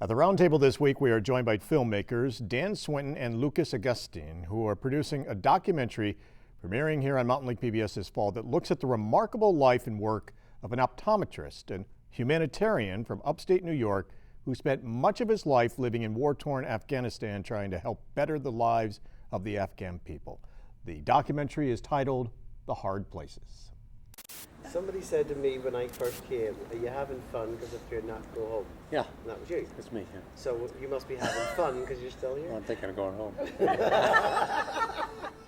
At the roundtable this week, we are joined by filmmakers Dan Swinton and Lucas Augustine, who are producing a documentary premiering here on Mountain Lake PBS this fall that looks at the remarkable life and work of an optometrist and humanitarian from upstate New York who spent much of his life living in war-torn Afghanistan trying to help better the lives of the Afghan people. The documentary is titled The Hard Places. Somebody said to me when I first came, "Are you having fun? Because if you're not, go home." Yeah. And that was you. It's me, yeah. So you must be having fun because you're still here. Well, I'm thinking of going home.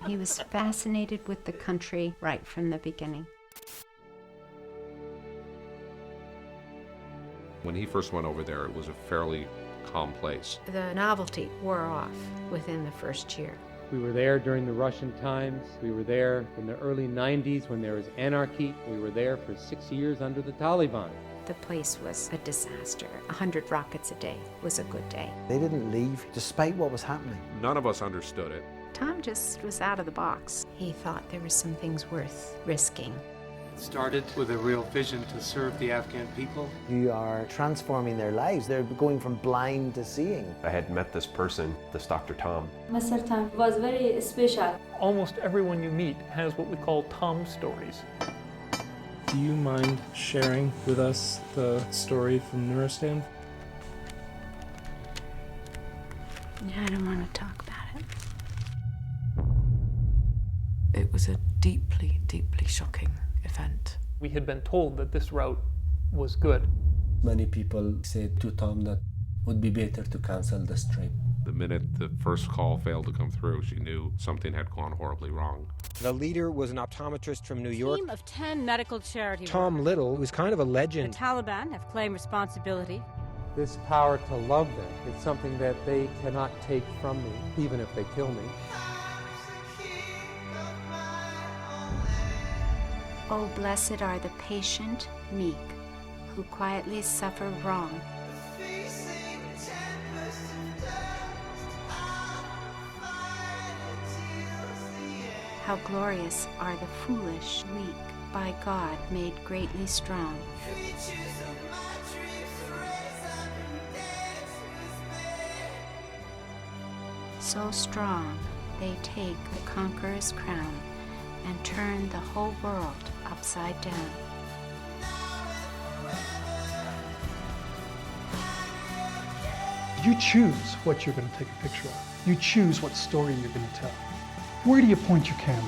He was fascinated with the country right from the beginning. When he first went over there, it was a fairly calm place. The novelty wore off within the first year. We were there during the Russian times. We were there in the early 90s when there was anarchy. We were there for 6 years under the Taliban. The place was a disaster. 100 rockets a day was a good day. They didn't leave despite what was happening. None of us understood it. Tom just was out of the box. He thought there were some things worth risking. Started with a real vision to serve the Afghan people. You are transforming their lives. They're going from blind to seeing. I had met this person, this Dr. Tom. Mr. Tom was very special. Almost everyone you meet has what we call Tom stories. Do you mind sharing with us the story from Nuristan? I don't want to talk about it. It was a deeply, deeply shocking event. We had been told that this route was good. Many people said to Tom that it would be better to cancel this trip. The minute the first call failed to come through, she knew something had gone horribly wrong. The leader was an optometrist from New York. A team of 10 medical charity Tom workers. Little was kind of a legend. The Taliban have claimed responsibility. This power to love them is something that they cannot take from me, even if they kill me. Oh, blessed are the patient, meek, who quietly suffer wrong. How glorious are the foolish, weak, by God made greatly strong. So strong, they take the conqueror's crown and turn the whole world upside down. You choose what you're going to take a picture of. You choose what story you're going to tell. Where do you point your camera?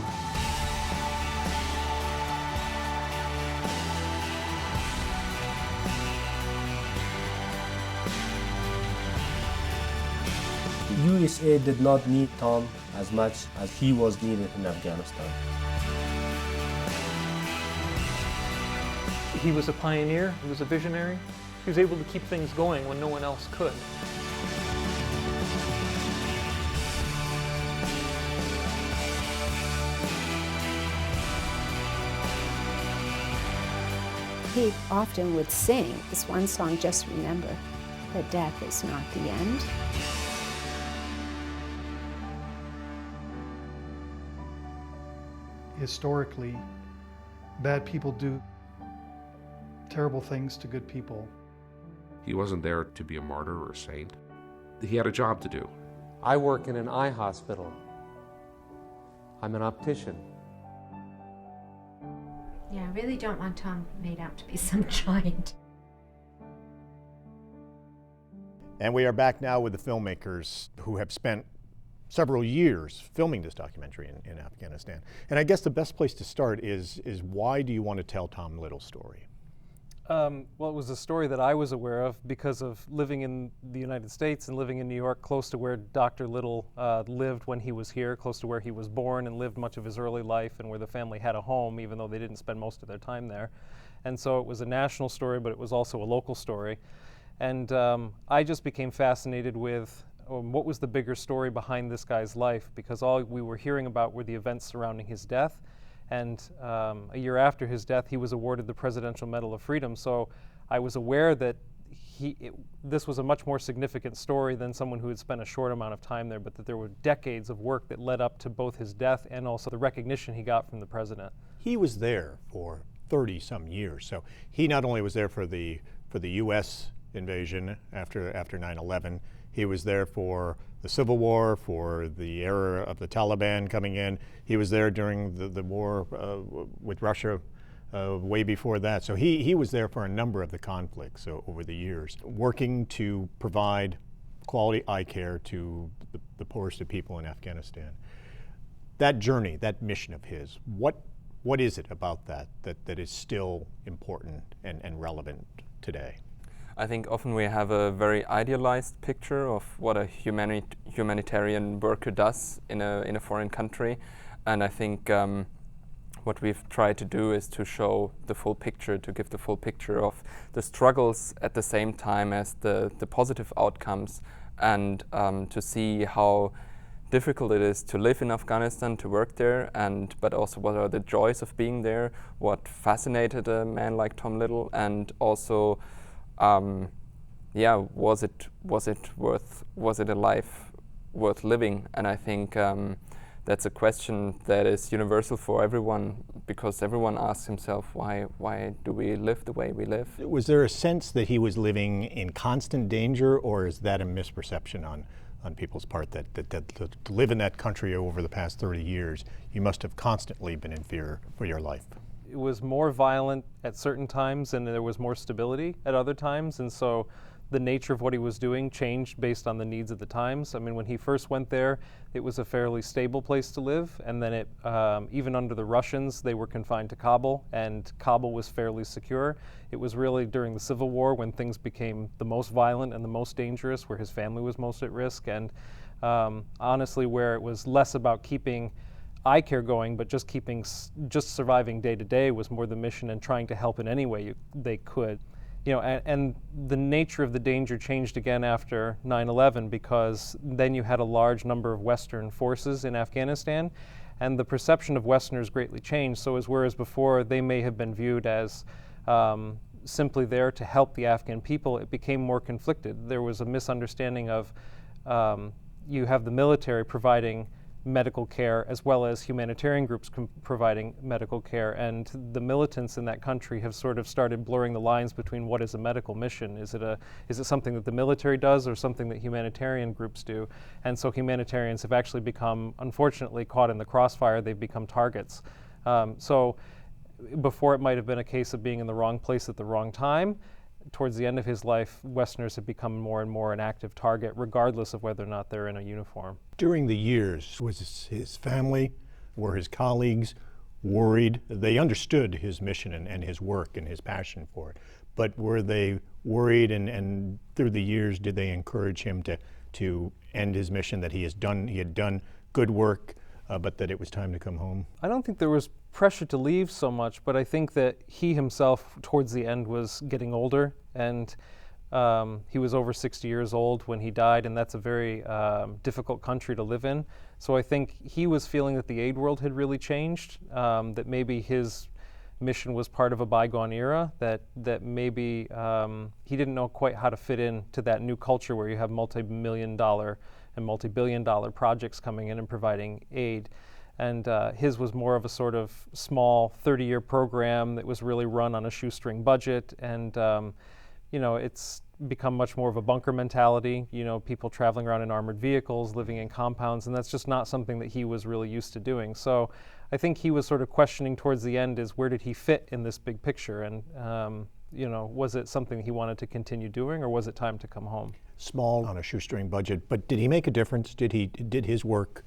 The USA did not need Tom as much as he was needed in Afghanistan. He was a pioneer, he was a visionary. He was able to keep things going when no one else could. He often would sing this one song, Just Remember that death is not the end. Historically, bad people do terrible things to good people. He wasn't there to be a martyr or a saint. He had a job to do. I work in an eye hospital. I'm an optician. Yeah, I really don't want Tom made out to be some giant. And we are back now with the filmmakers who have spent several years filming this documentary in Afghanistan. And I guess the best place to start is why do you want to tell Tom Little's story? Well, it was a story that I was aware of because of living in the United States and living in New York, close to where Dr. Little lived when he was here, close to where he was born and lived much of his early life, and where the family had a home, even though they didn't spend most of their time there. And so it was a national story, but it was also a local story. And I just became fascinated with what was the bigger story behind this guy's life, because all we were hearing about were the events surrounding his death. And a year after his death, he was awarded the Presidential Medal of Freedom. So I was aware that this was a much more significant story than someone who had spent a short amount of time there, but that there were decades of work that led up to both his death and also the recognition he got from the president. He was there for 30-some years, so he not only was there for the U.S. invasion after 9/11. He was there for the Civil War, for the era of the Taliban coming in. He was there during the war with Russia way before that. So he was there for a number of the conflicts over the years, working to provide quality eye care to the poorest of people in Afghanistan. That journey, that mission of his, what is it about that is still important and relevant today? I think often we have a very idealized picture of what a humanitarian worker does in a foreign country, and I think what we've tried to do is to show the full picture, to give the full picture of the struggles at the same time as the positive outcomes, and to see how difficult it is to live in Afghanistan, to work there, but also what are the joys of being there, what fascinated a man like Tom Little, and also was it a life worth living? And I think that's a question that is universal for everyone, because everyone asks himself, why do we live the way we live? Was there a sense that he was living in constant danger, or is that a misperception on people's part, that to live in that country over the past 30 years, you must have constantly been in fear for your life? It was more violent at certain times and there was more stability at other times, and so the nature of what he was doing changed based on the needs of the times. I mean, when he first went there, it was a fairly stable place to live, and then it, even under the Russians, they were confined to Kabul, and Kabul was fairly secure. It was really during the Civil War when things became the most violent and the most dangerous, where his family was most at risk, and honestly, where it was less about keeping eye care going, but just surviving day to day was more the mission, and trying to help in any way they could. You know, and the nature of the danger changed again after 9/11, because then you had a large number of Western forces in Afghanistan, and the perception of Westerners greatly changed. So whereas before they may have been viewed as simply there to help the Afghan people, it became more conflicted. There was a misunderstanding of you have the military providing medical care as well as humanitarian groups providing medical care, and the militants in that country have sort of started blurring the lines between what is a medical mission. Is it something that the military does or something that humanitarian groups do? And so humanitarians have actually become, unfortunately, caught in the crossfire. They've become targets. So before, it might have been a case of being in the wrong place at the wrong time. Towards the end of his life, Westerners have become more and more an active target, regardless of whether or not they're in a uniform. During the years, was his family, were his colleagues worried? They understood his mission and his work and his passion for it, but were they worried, and through the years, did they encourage him to end his mission, that he had done good work, but that it was time to come home? I don't think there was pressure to leave so much, but I think that he himself, towards the end, was getting older, and he was over 60 years old when he died, and that's a very difficult country to live in. So I think he was feeling that the aid world had really changed, that maybe his mission was part of a bygone era, that maybe he didn't know quite how to fit in to that new culture where you have multi-million-dollar and multi-billion-dollar projects coming in and providing aid. And his was more of a sort of small 30-year program that was really run on a shoestring budget, and you know, it's become much more of a bunker mentality, you know, people traveling around in armored vehicles, living in compounds, and that's just not something that he was really used to doing. So I think he was sort of questioning towards the end is where did he fit in this big picture, and you know, was it something he wanted to continue doing, or was it time to come home? Small on a shoestring budget, but did he make a difference? Did his work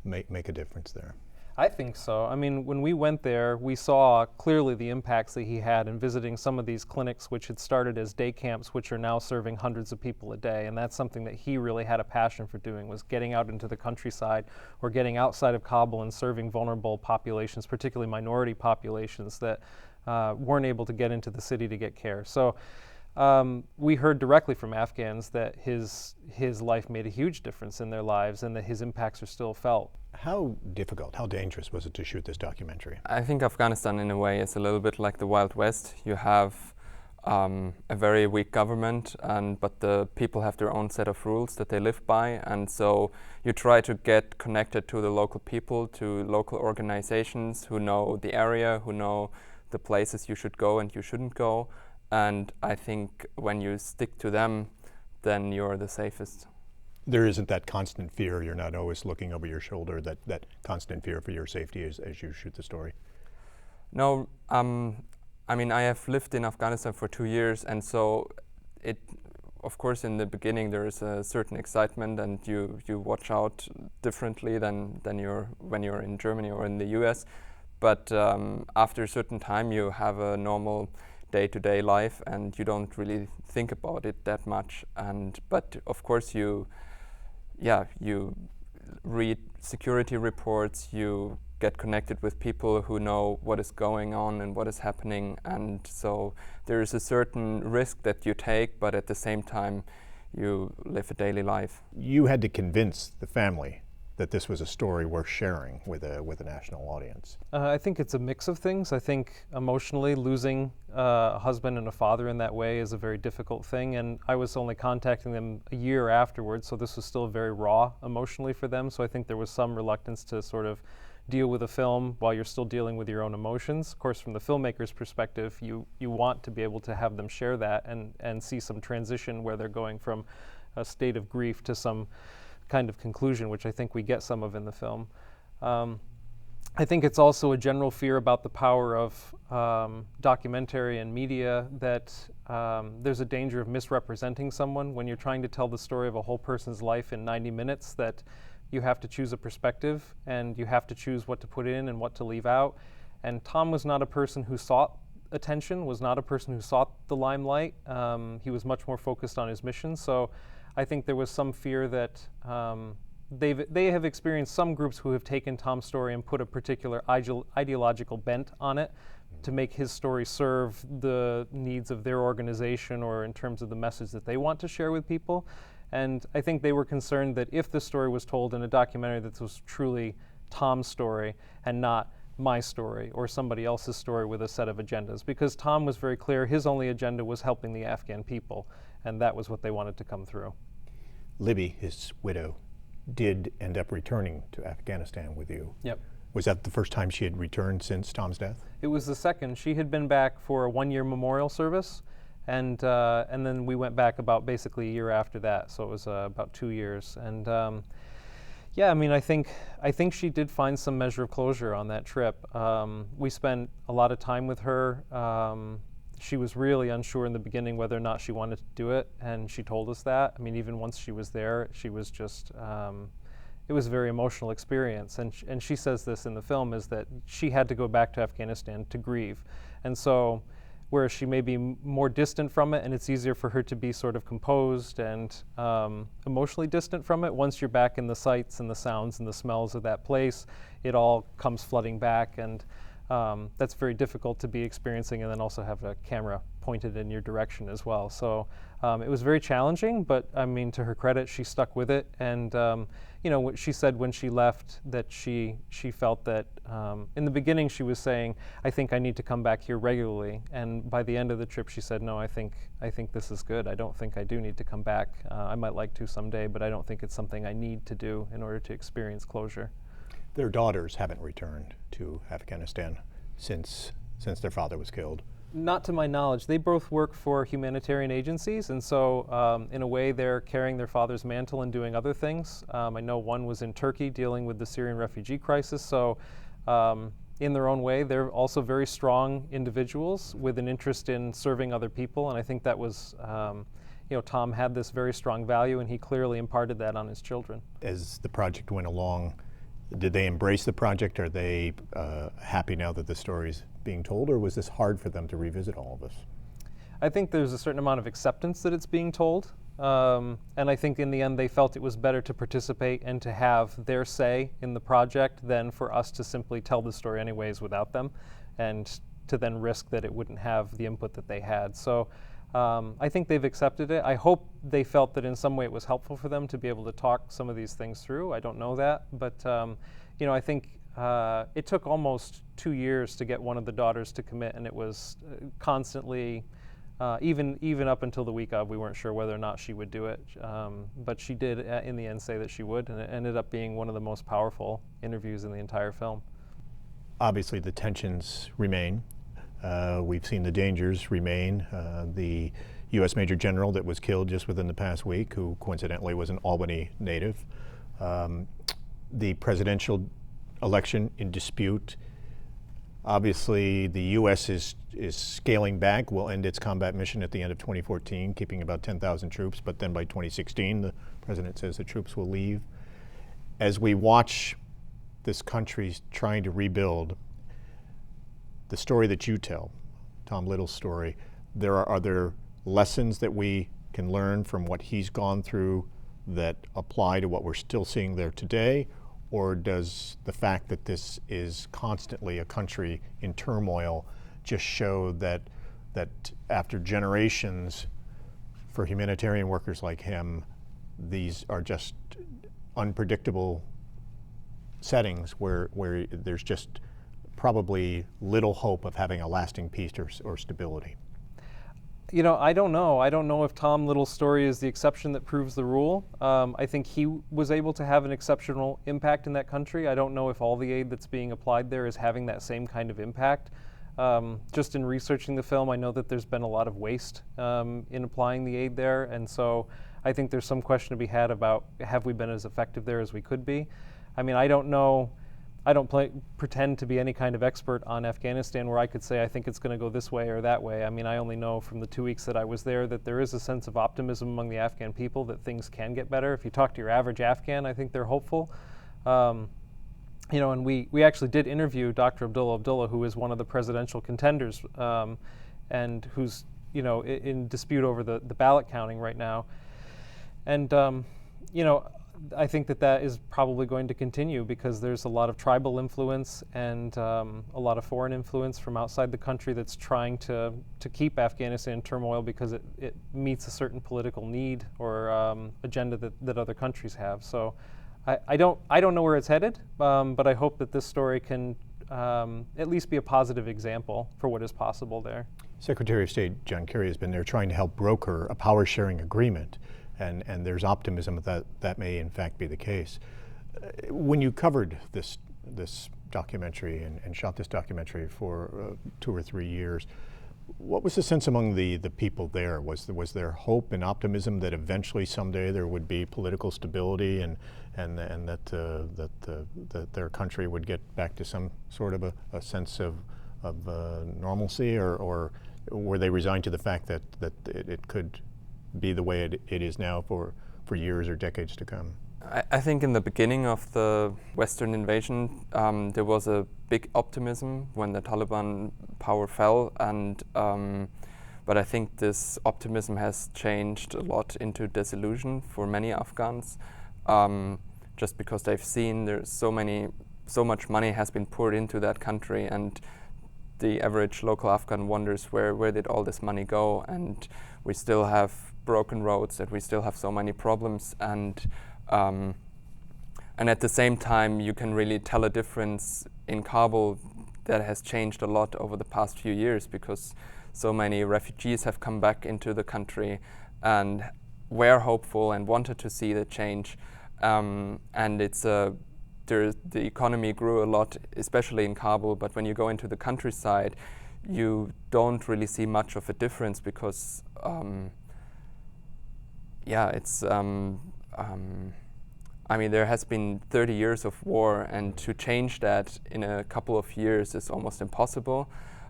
make a difference there? I think so. I mean, when we went there, we saw clearly the impacts that he had in visiting some of these clinics, which had started as day camps, which are now serving hundreds of people a day. And that's something that he really had a passion for doing, was getting out into the countryside or getting outside of Kabul and serving vulnerable populations, particularly minority populations that weren't able to get into the city to get care. So we heard directly from Afghans that his life made a huge difference in their lives, and that his impacts are still felt. How difficult, how dangerous was it to shoot this documentary? I think Afghanistan, in a way, is a little bit like the Wild West. You have a very weak government, but the people have their own set of rules that they live by, and so you try to get connected to the local people, to local organizations who know the area, who know the places you should go and you shouldn't go. And I think when you stick to them, then you're the safest. There isn't that constant fear. You're not always looking over your shoulder, that constant fear for your safety as you shoot the story. No, I mean, I have lived in Afghanistan for 2 years, and so of course, in the beginning there is a certain excitement, and you watch out differently than when you're in Germany or in the US. But after a certain time, you have a normal day-to-day life, and you don't really think about it that much. But of course, you read security reports, you get connected with people who know what is going on and what is happening, and so there is a certain risk that you take, but at the same time you live a daily life. You had to convince the family that this was a story worth sharing with a national audience. I think it's a mix of things. I think emotionally losing a husband and a father in that way is a very difficult thing, and I was only contacting them a year afterwards, so this was still very raw emotionally for them, so I think there was some reluctance to sort of deal with a film while you're still dealing with your own emotions. Of course, from the filmmaker's perspective, you want to be able to have them share that and see some transition where they're going from a state of grief to some kind of conclusion, which I think we get some of in the film. I think it's also a general fear about the power of documentary and media, that there's a danger of misrepresenting someone when you're trying to tell the story of a whole person's life in 90 minutes, that you have to choose a perspective and you have to choose what to put in and what to leave out. And Tom was not a person who sought attention, was not a person who sought the limelight. He was much more focused on his mission. So I think there was some fear that they have experienced some groups who have taken Tom's story and put a particular ideological bent on it to make his story serve the needs of their organization or in terms of the message that they want to share with people. And I think they were concerned that if the story was told in a documentary that was truly Tom's story and not my story or somebody else's story with a set of agendas, because Tom was very clear his only agenda was helping the Afghan people, and that was what they wanted to come through. Libby, his widow, did end up returning to Afghanistan with you. Yep. Was that the first time she had returned since Tom's death? It was the second. She had been back for a one-year memorial service, and then we went back about basically a year after that, so it was about 2 years. And yeah, I mean, I think she did find some measure of closure on that trip. We spent a lot of time with her. She was really unsure in the beginning whether or not she wanted to do it, and she told us that. I mean, even once she was there, she was just, it was a very emotional experience. And she says this in the film, is that she had to go back to Afghanistan to grieve. And so, whereas she may be more distant from it, and it's easier for her to be sort of composed and emotionally distant from it, once you're back in the sights and the sounds and the smells of that place, it all comes flooding back, and that's very difficult to be experiencing, and then also have a camera pointed in your direction as well. So it was very challenging, but I mean, to her credit, she stuck with it. And you know, what she said when she left, that she felt that in the beginning she was saying, I think I need to come back here regularly. And by the end of the trip, she said, no, I think this is good. I don't think I do need to come back. I might like to someday, but I don't think it's something I need to do in order to experience closure. Their daughters haven't returned to Afghanistan since their father was killed. Not to my knowledge. They both work for humanitarian agencies, and so in a way they're carrying their father's mantle and doing other things. I know one was in Turkey dealing with the Syrian refugee crisis, so in their own way they're also very strong individuals with an interest in serving other people, and I think that was, you know, Tom had this very strong value, and he clearly imparted that on his children. As the project went along, did they embrace the project? Are they happy now that the story's being told, or was this hard for them to revisit all of this? I think there's a certain amount of acceptance that it's being told, and I think in the end they felt it was better to participate and to have their say in the project than for us to simply tell the story anyways without them, and to then risk that it wouldn't have the input that they had. So I think they've accepted it. I hope they felt that in some way it was helpful for them to be able to talk some of these things through. I don't know that, but you know, I think it took almost 2 years to get one of the daughters to commit, and it was constantly, even up until the week of, we weren't sure whether or not she would do it. But she did in the end say that she would, and it ended up being one of the most powerful interviews in the entire film. Obviously the tensions remain. We've seen the dangers remain. The U.S. Major General that was killed just within the past week, who coincidentally was an Albany native. The presidential election in dispute. Obviously, the U.S. is scaling back, will end its combat mission at the end of 2014, keeping about 10,000 troops, but then by 2016, the president says the troops will leave. As we watch this country trying to rebuild, the story that you tell, Tom Little's story, are there lessons that we can learn from what he's gone through that apply to what we're still seeing there today? Or does the fact that this is constantly a country in turmoil just show that after generations, for humanitarian workers like him, these are just unpredictable settings where there's just probably little hope of having a lasting peace or stability? You know, I don't know. I don't know if Tom Little's story is the exception that proves the rule. I think he was able to have an exceptional impact in that country. I don't know if all the aid that's being applied there is having that same kind of impact. Just in researching the film, I know that there's been a lot of waste in applying the aid there, and so I think there's some question to be had about have we been as effective there as we could be. I mean, I don't know. I don't pretend to be any kind of expert on Afghanistan where I could say I think it's going to go this way or that way. I mean, I only know from the 2 weeks that I was there that there is a sense of optimism among the Afghan people that things can get better. If you talk to your average Afghan, I think they're hopeful. You know, and we actually did interview Dr. Abdullah, who is one of the presidential contenders and who's, you know, in dispute over the ballot counting right now. And, you know, I think that is probably going to continue because there's a lot of tribal influence and a lot of foreign influence from outside the country that's trying to keep Afghanistan in turmoil because it meets a certain political need or agenda that other countries have. So I don't know where it's headed, but I hope that this story can at least be a positive example for what is possible there. Secretary of State John Kerry has been there trying to help broker a power-sharing agreement. And there's optimism that may in fact be the case. When you covered this documentary and shot this documentary for 2 or 3 years, what was the sense among the people there? Was there hope and optimism that eventually someday there would be political stability and that their country would get back to some sort of a sense of normalcy, or were they resigned to the fact that it could be the way it is now for years or decades to come? I think in the beginning of the Western invasion, there was a big optimism when the Taliban power fell, and but I think this optimism has changed a lot into disillusion for many Afghans, just because they've seen there's so much money has been poured into that country, and the average local Afghan wonders where did all this money go, and we still have broken roads, that we still have so many problems, and at the same time you can really tell a difference in Kabul that has changed a lot over the past few years because so many refugees have come back into the country and were hopeful and wanted to see the change, and the economy grew a lot, especially in Kabul, but when you go into the countryside you don't really see much of a difference because I mean, there has been 30 years of war, and to change that in a couple of years is almost impossible.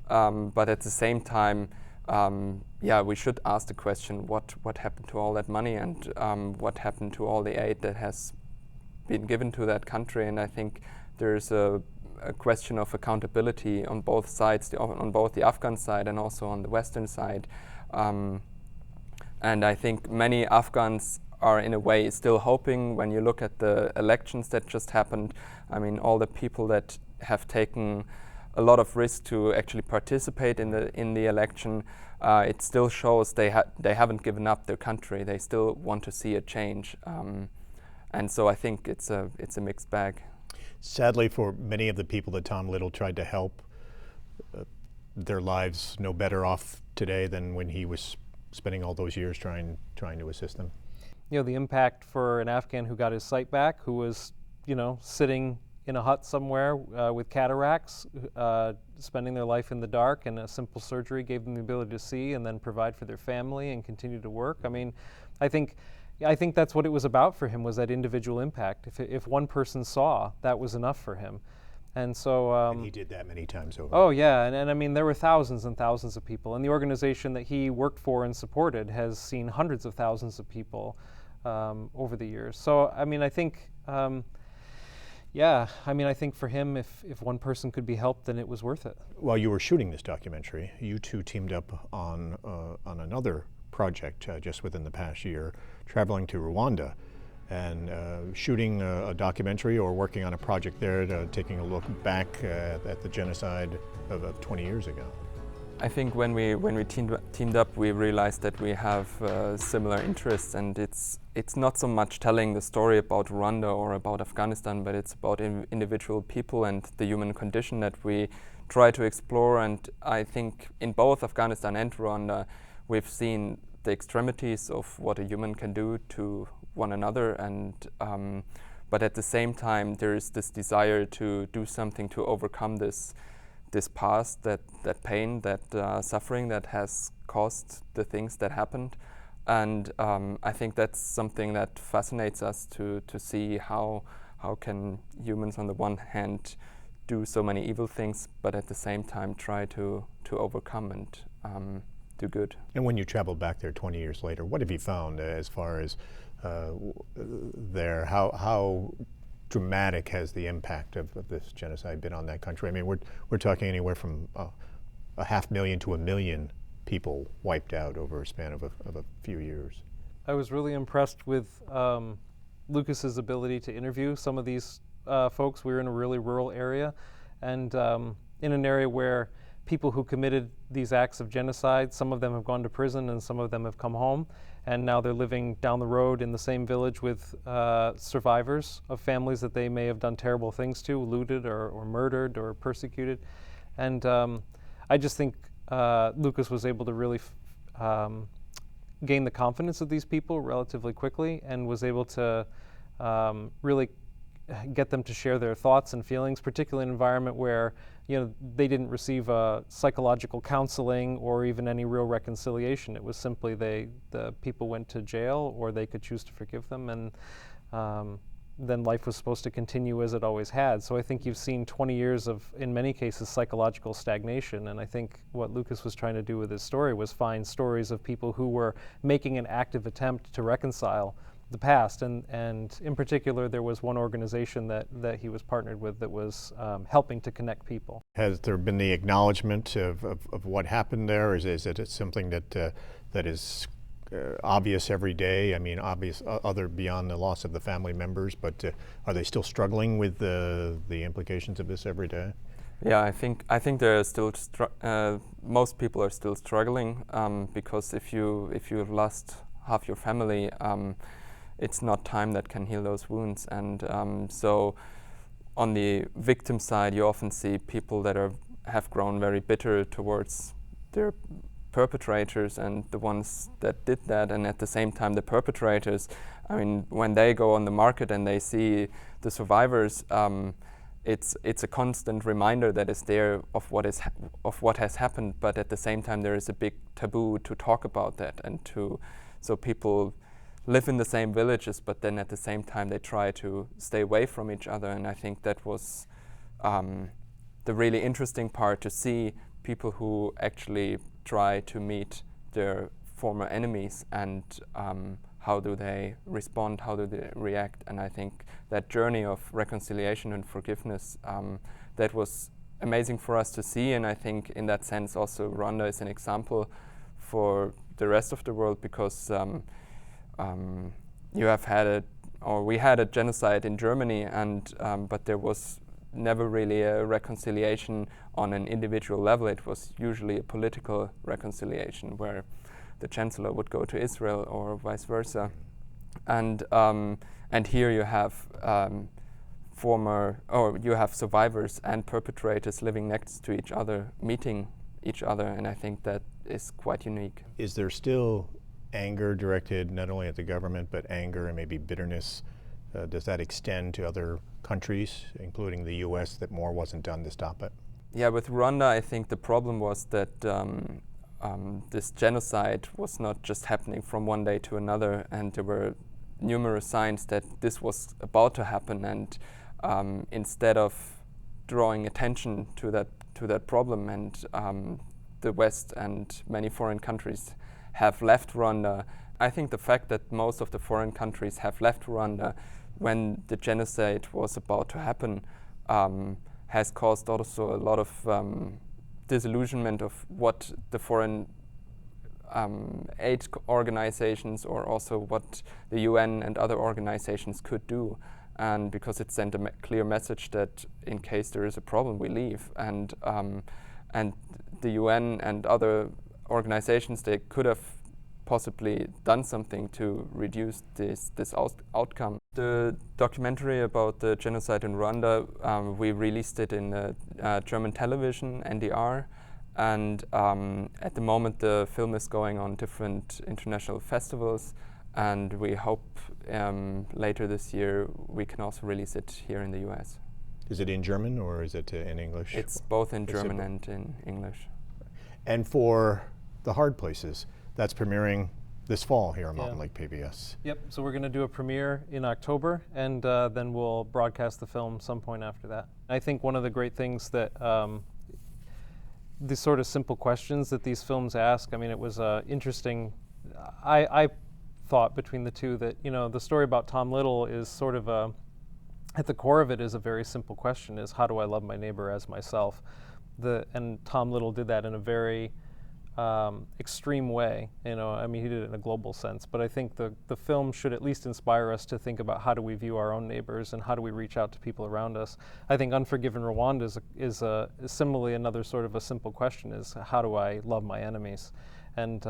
But at the same time, we should ask the question, what happened to all that money, and what happened to all the aid that has been given to that country? And I think there's a question of accountability on both sides, on both the Afghan side and also on the Western side. And I think many Afghans are in a way still hoping. When you look at the elections that just happened, I mean, all the people that have taken a lot of risk to actually participate in the election, it still shows they haven't given up their country. They still want to see a change, and so I think it's a mixed bag. Sadly, for many of the people that Tom Little tried to help, their lives no better off today than when he was spending all those years trying to assist them. You know, the impact for an Afghan who got his sight back, who was, you know, sitting in a hut somewhere with cataracts, spending their life in the dark, and a simple surgery gave them the ability to see and then provide for their family and continue to work. I mean, I think that's what it was about for him, was that individual impact. If one person saw, that was enough for him. And so and he did that many times over. Oh yeah, and I mean, there were thousands and thousands of people, and the organization that he worked for and supported has seen hundreds of thousands of people over the years. So I mean, I think I think for him, if one person could be helped, then it was worth it. While you were shooting this documentary, you two teamed up on another project just within the past year, traveling to Rwanda and shooting a documentary or working on a project there, taking a look back at the genocide of 20 years ago. I think when we teamed up, we realized that we have similar interests, and it's not so much telling the story about Rwanda or about Afghanistan, but it's about individual people and the human condition that we try to explore. And I think in both Afghanistan and Rwanda, we've seen the extremities of what a human can do to one another, and but at the same time, there is this desire to do something to overcome this past, that pain, that suffering that has caused the things that happened. And I think that's something that fascinates us to see how can humans on the one hand do so many evil things, but at the same time try to overcome and do good. And when you traveled back there 20 years later, what have you found as far as there? How dramatic has the impact of this genocide been on that country? I mean, we're talking anywhere from 500,000 to 1 million people wiped out over a span of a few years. I was really impressed with Lucas's ability to interview some of these folks. We were in a really rural area, and in an area where people who committed these acts of genocide, some of them have gone to prison and some of them have come home, and now they're living down the road in the same village with survivors of families that they may have done terrible things to, looted or murdered or persecuted. And I just think Lucas was able to really gain the confidence of these people relatively quickly, and was able to really get them to share their thoughts and feelings, particularly in an environment where they didn't receive psychological counseling or even any real reconciliation. It was simply the people went to jail, or they could choose to forgive them, and then life was supposed to continue as it always had. So I think you've seen 20 years of, in many cases, psychological stagnation, and I think what Lucas was trying to do with his story was find stories of people who were making an active attempt to reconcile the past, and in particular there was one organization that he was partnered with that was helping to connect people. Has there been the acknowledgement of what happened there? Is it something that is obvious every day? I mean, obvious other beyond the loss of the family members, but are they still struggling with the implications of this every day? Yeah, I think there are still most people are still struggling because if you've lost half your family, it's not time that can heal those wounds. And so on the victim side, you often see people that have grown very bitter towards their perpetrators and the ones that did that. And at the same time, the perpetrators, I mean, when they go on the market and they see the survivors, it's a constant reminder that is there of what has happened. But at the same time, there is a big taboo to talk about that, and so people live in the same villages, but then at the same time they try to stay away from each other. And I think that was the really interesting part, to see people who actually try to meet their former enemies, and how do they respond, how do they react. And I think that journey of reconciliation and forgiveness, that was amazing for us to see. And I think in that sense also Rwanda is an example for the rest of the world, because we had a genocide in Germany, and but there was never really a reconciliation on an individual level. It was usually a political reconciliation where the chancellor would go to Israel or vice versa. And here you have you have survivors and perpetrators living next to each other, meeting each other, and I think that is quite unique. Is there still anger directed not only at the government, but anger and maybe bitterness Does that extend to other countries, including the U.S., that more wasn't done to stop it? Yeah, with Rwanda, I think the problem was that this genocide was not just happening from one day to another, and there were numerous signs that this was about to happen. And instead of drawing attention to that problem, and the West and many foreign countries have left Rwanda, I think the fact that most of the foreign countries have left Rwanda when the genocide was about to happen has caused also a lot of disillusionment of what the foreign aid organizations, or also what the UN and other organizations could do. And because it sent a clear message that in case there is a problem, we leave. And the UN and other organizations, they could have possibly done something to reduce this outcome. The documentary about the genocide in Rwanda, we released it in German television, NDR, and at the moment the film is going on different international festivals, and we hope later this year we can also release it here in the US. Is it in German or is it in English? It's both in German and in English. And for The Hard Places, that's premiering this fall here on Mountain Lake PBS. Yep, so we're going to do a premiere in October, and then we'll broadcast the film some point after that. I think one of the great things that these sort of simple questions that these films ask, I mean, it was interesting. I thought between the two that, you know, the story about Tom Little is sort of at the core of it is a very simple question, is how do I love my neighbor as myself? And Tom Little did that in a very extreme way. You know, I mean, he did it in a global sense, but I think the film should at least inspire us to think about how do we view our own neighbors and how do we reach out to people around us. I think Unforgiven Rwanda is similarly another sort of a simple question, is how do I love my enemies? And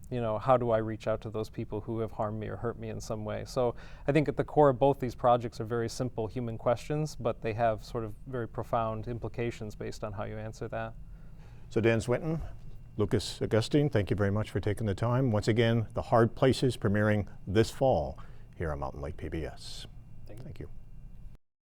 you know, how do I reach out to those people who have harmed me or hurt me in some way? So I think at the core of both these projects are very simple human questions, but they have sort of very profound implications based on how you answer that. So Dan Swinton, Lucas Augustine, thank you very much for taking the time. Once again, The Hard Places premiering this fall here on Mountain Lake PBS. Thank you.